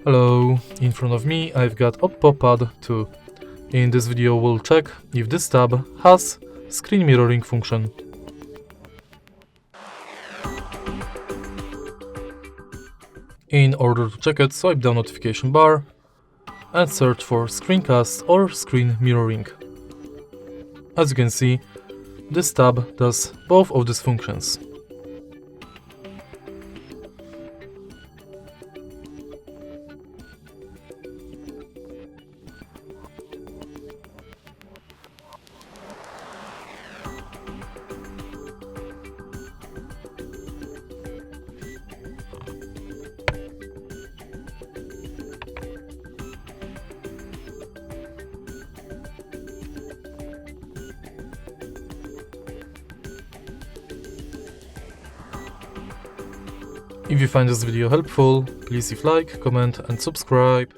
Hello, in front of me I've got OPPO Pad 2. In this video we'll check if this tab has screen mirroring function. In order to check it, swipe down notification bar and search for screencast or screen mirroring. As you can see, this tab does both of these functions. If you find this video helpful, please leave like, comment and subscribe.